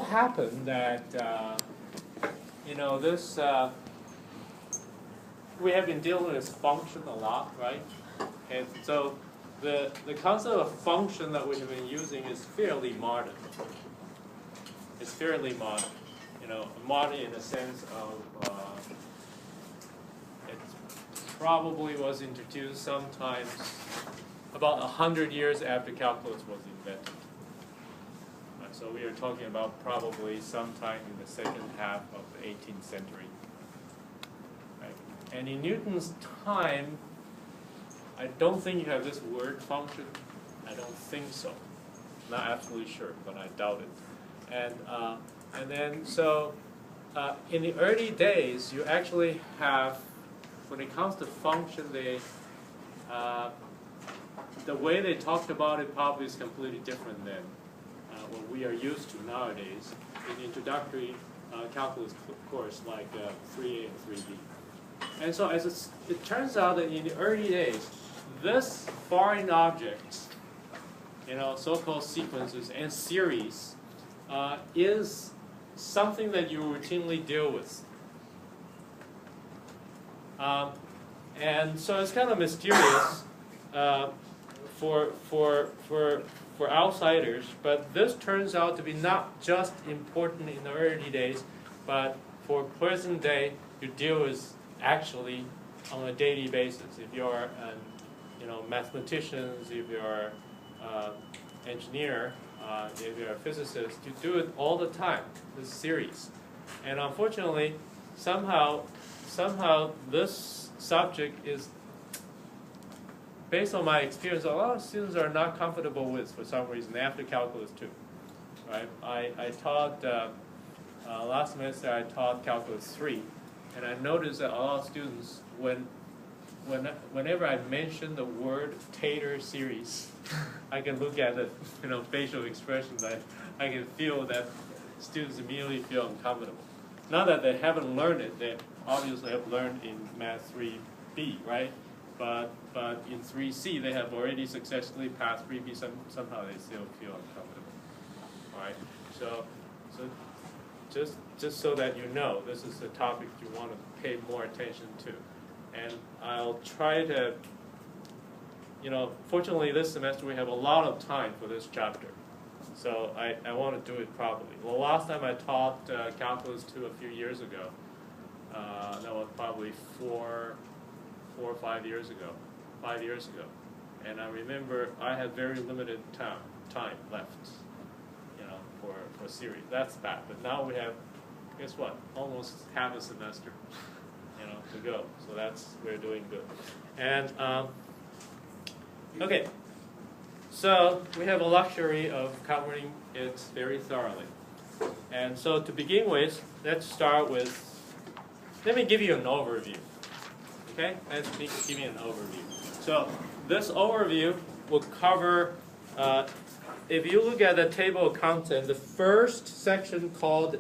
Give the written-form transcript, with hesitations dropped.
happen that you know this we have been dealing with function a lot, right? And so the concept of function that we have been using is fairly modern. It's fairly modern, you know, modern in the sense of it probably was introduced sometimes about 100 years after calculus was invented. Right, so we are talking about probably sometime in the second half of the 18th century. Right? And in Newton's time, I don't think you have this word function. I don't think so. Not absolutely sure, but I doubt it. And then so in the early days, you actually have, when it comes to function, the way they talked about it probably is completely different than what we are used to nowadays in introductory calculus course like 3A and 3B. And so as it turns out that in the early days, this foreign objects, you know, so-called sequences and series, is something that you routinely deal with. And so it's kind of mysterious for outsiders, but this turns out to be not just important in the early days, but for present day, you deal with actually on a daily basis. If you're you know, mathematicians, if you're engineer, if you're a physicist, you do it all the time, this series. And unfortunately, somehow this subject is, based on my experience, a lot of students are not comfortable with for some reason after calculus 2. Right? I taught, last semester I taught calculus 3, and I noticed that a lot of students, whenever I mention the word Taylor series, I can look at the facial expressions. I can feel that students immediately feel uncomfortable. Not that they haven't learned it; they obviously have learned in Math 3B, right? But in 3C, they have already successfully passed 3B. Somehow they still feel uncomfortable. All right. So just so that you know, this is the topic you want to pay more attention to. And I'll try to, fortunately this semester we have a lot of time for this chapter. So I want to do it properly. The last time I taught calculus 2 a few years ago, that was probably 4 or 5 years ago. And I remember I had very limited time left, for series. That's bad. But now we have, guess what, almost half a semester. To go. So we're doing good. And okay, so we have a luxury of covering it very thoroughly. And so to begin with, let's start with, let me give you an overview. Okay, let's give you an overview. So this overview will cover, if you look at the table of contents, the first section called